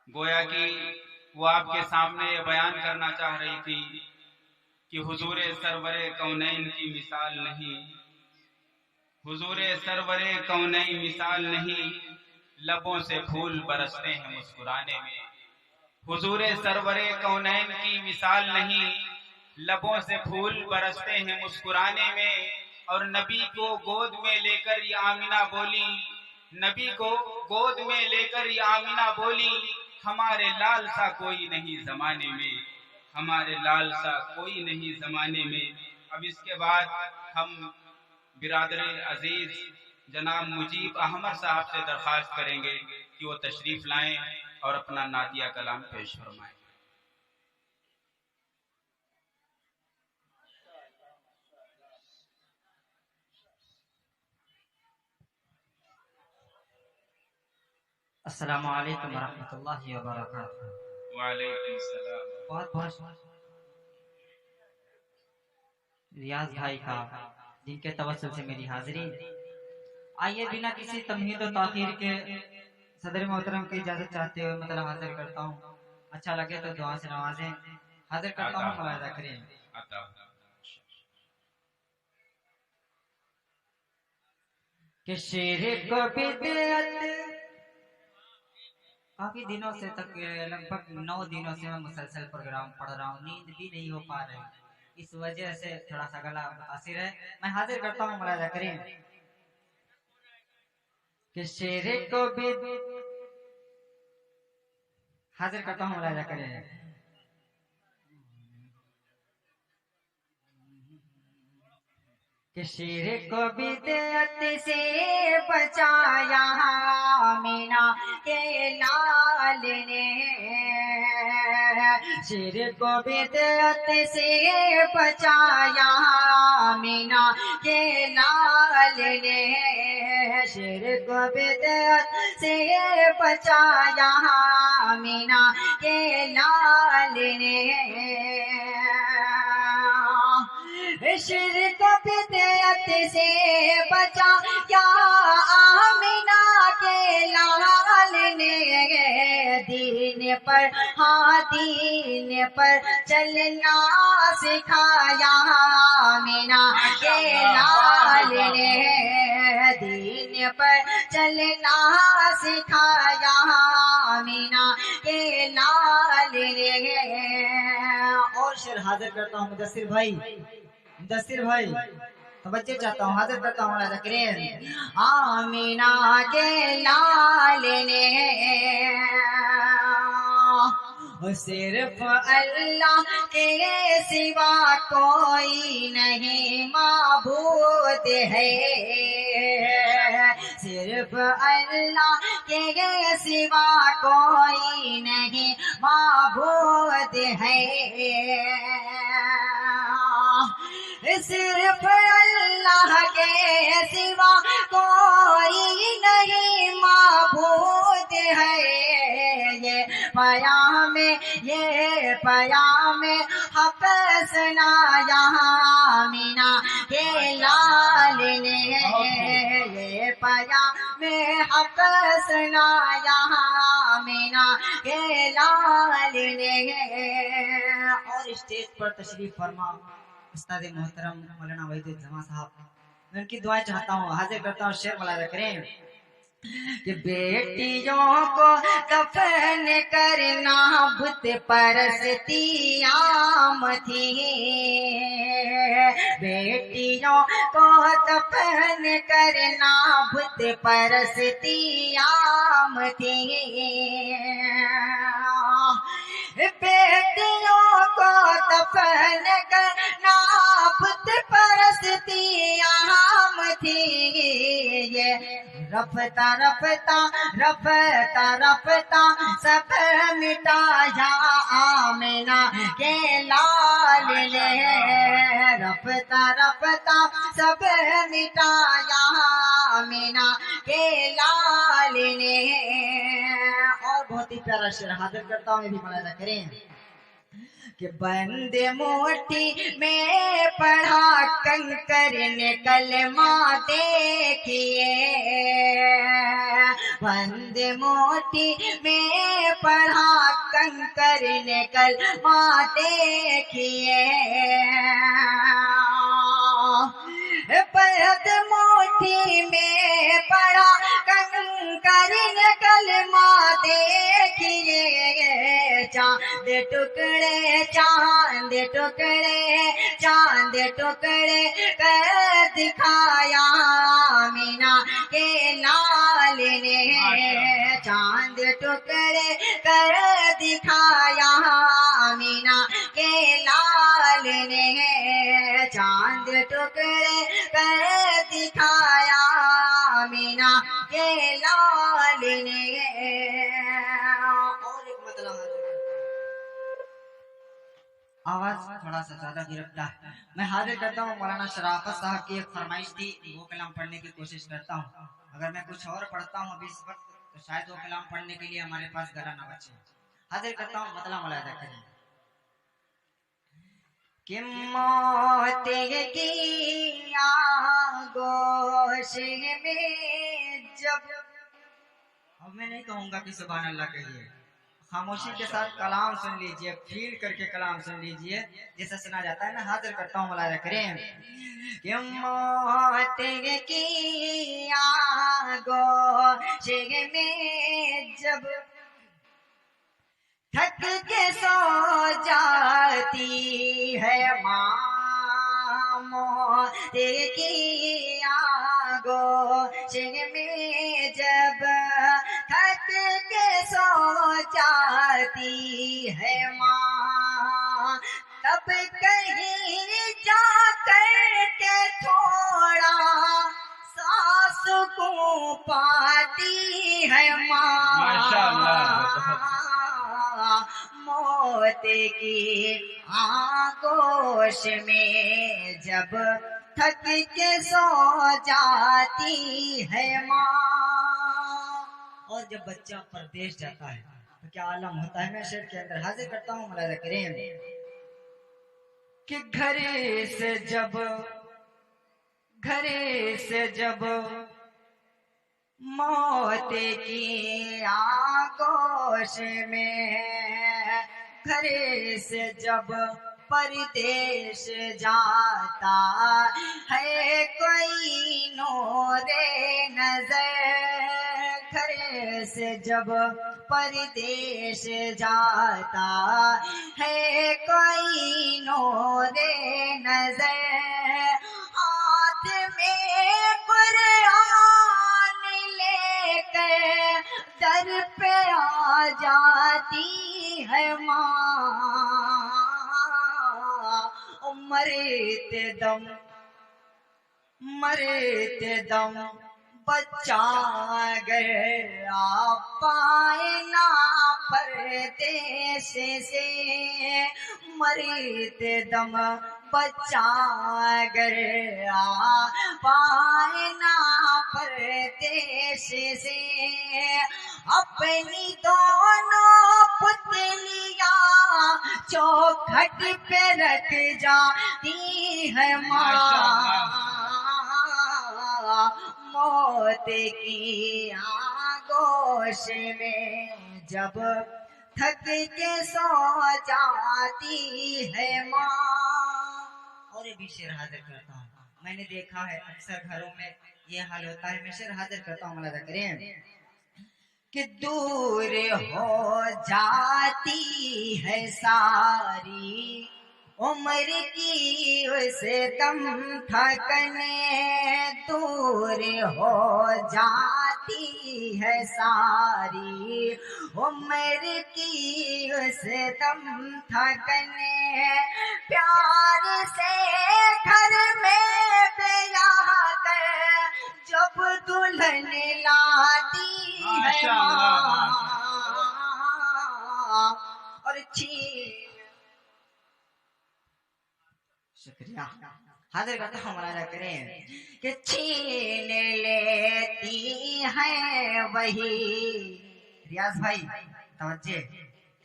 گویا کہ وہ آپ کے سامنے یہ بیان کرنا چاہ رہی تھی کہ حضور سرور کونین کی مثال نہیں، حضور سرور کونین مثال نہیں، لبوں سے پھول برستے ہیں مسکرانے میں، حضور سرور کونین کی مثال نہیں، لبوں سے پھول برستے ہیں مسکرانے میں۔ اور نبی کو گود میں لے کر یہ آمنہ بولی، نبی کو گود میں لے کر یہ آمنہ بولی، ہمارے لال سا کوئی نہیں زمانے میں، ہمارے لال سا کوئی نہیں زمانے میں۔ اب اس کے بعد ہم برادر عزیز جناب مجیب احمد صاحب سے درخواست کریں گے کہ وہ تشریف لائیں اور اپنا نعتیہ کلام پیش فرمائیں۔ السلام علیکم ورحمۃ اللہ وبرکاتہ۔ وعلیکم السلام۔ بہت بہت ریاض بھائی کا جن کے توسل سے میری حاضری۔ آئیے بنا کسی تمہید و تاخیر کے صدر محترم کی اجازت چاہتے ہوئے مطلب حاضر کرتا ہوں، اچھا لگے تو دعا سے نوازیں۔ حاضر کرتا ہوں، ملاحظہ کریں کہ شرک و بدعت کافی دنوں سے تک لگ بھگ 9 دنوں سے میں مسلسل پروگرام پڑھ رہا ہوں، نیند بھی نہیں ہو پا رہی، اس وجہ سے تھوڑا سا گلا متاثر ہے۔ میں حاضر کرتا ہوں، ملاحظہ کریں کہ شرک و بدعت حاضر کرتا ہوں، ملاحظہ کریں کہ شرک و بدعت سے بچایا آمنہ کے لال نے، شرک و بدعت سے بچایا آمنہ کے لال نے، شرک و بدعت سے بچایا آمنہ کے لال نے، شرک و بدعت سے بچا یا آمنہ کے لال نے، دین پر ہاں دین پر چلنا سکھایا آمنہ کے لال نے، دین پر چلنا سکھایا آمنہ کے لال نے۔ اور شعر حاضر کرتا ہوں مدثر بھائی، مدثر بھائی توجہ چاہتا ہوں، حاضر کرتا ہوں، ذکرین آمنہ کے لال نے، صرف اللہ کے سوا کوئی نہیں معبود ہے، صرف اللہ کے سوا کوئی نہیں معبود ہے، صرف اللہ کے سوا کوئی نہیں معبود ہے، یہ پیام حق سنایا آمنہ کے لال نے، یہ پیام حق سنایا آمنہ کے لال نے۔ اور اسٹیج پر تشریف فرما استاد محترم مولانا وحید الزمان صاحب، میں ان کی دعائیں چاہتا ہوں، حاضر کرتا ہوں، شعر ملاحظہ کریں کہ بیٹیوں کو کفن کرنا بت پرستی عام تھی، بیٹیوں کو کفن کرنا بت پرستی عام تھی، بیٹیوں کو دفن کرنا بت پرستی عام تھی، یہ رفتہ رفتہ رفتہ رفتہ سب مٹایا آمنہ کے لال نے، رفتہ رفتہ سب مٹایا آمنہ کے لال نے۔ اور بہت ہی پیارا شعر حاضر کرتا ہوں، یہ بھی ملاحظہ کریں کہ بند موٹی میں پڑھا کنکر نے کلمہ دیکھیے، بند موٹی میں پڑھا کنکر نے کلمہ دیکھیے، بند موٹی میں پڑھا کنکر نے کلمہ دیکھیے، چاند ٹکڑے چاند ٹکڑے چاند ٹکڑے کر دکھایا مینا کے لال نے، چاند ٹکڑے کر دکھایا مینا کے لال نے، چاند ٹکڑے کر دکھایا مینا کے لال نے۔ اور ایک مطلب آواز تھوڑا سا زیادہ گرفتا ہے، میں حاضر کرتا ہوں مولانا شرافت صاحب کی ایک فرمائش تھی، وہ کلام پڑھنے کی کوشش کرتا ہوں، اگر میں کچھ اور پڑھتا ہوں ابھی اس وقت تو شاید وہ کلام پڑھنے کے لیے ہمارے پاس گلا نہ بچے۔ حاضر کرتا ہوں مطلب ملاحظہ کریں کہ موت کی آغوش میں جب، اب میں نہیں کہوں گا کہ سبحان اللہ کہیے، خاموشی کے ساتھ کلام سن لیجئے، فیل کر کے کلام سن لیجئے جیسا سنا جاتا ہے نا۔ حاضر کرتا ہوں ملاحظہ کریں کہ موت کی آغوش میں جب تھک کے سو جاتی ہے ماں، موت کی آغوش میں جب تھک کے سو جاتی ہے ماں، تب کہیں جا کر کے تھوڑا سا سکون پاتی ہے ماں، ماشاءاللہ، موت کی آغوش میں جب تھک کے سو جاتی ہے ماں۔ اور جب بچہ پردیش جاتا ہے تو کیا عالم ہوتا ہے، میں شعر کے اندر حاضر کرتا ہوں ملاحظہ کریں کہ گھر سے جب موت کی آغوش میں، گھر سے جب پردیش جاتا ہے کوئی نور نظر، گھر سے جب پردیش جاتا ہے کوئی نور نظر، ہاتھ میں قرآن لے کر در پہ آ جاتی ہے ماں، مرتے دم بچہ اگر آپ پائے نا پردیش سے، مرتے دم بچہ اگر آپ پائے نا پردیش سے، اپنی دونوں پتلیاں چوکھٹ پہ رکھ جاتی ہے ماں، موت کی آغوش میں جب تھک کے سو جاتی ہے ماں۔ اور یہ بھی شعر حاضر کرتا ہوں، میں نے دیکھا ہے اکثر گھروں میں یہ حال ہوتا ہے، میں شعر حاضر کرتا ہوں ملاحظہ کریں کہ دور ہو جاتی ہے ساری عمر کی اس دم تھکنے، دور ہو جاتی ہے ساری عمر کی اس دم تھکنے، پیار سے گھر میں بیاہ کر جب دلہن لاتی ہے ماں، اور شکریہ حاضر کرتا ہوں ملاحظہ کریں کہ چھین لیتی ہیں وہی، ریاض بھائی توجہ،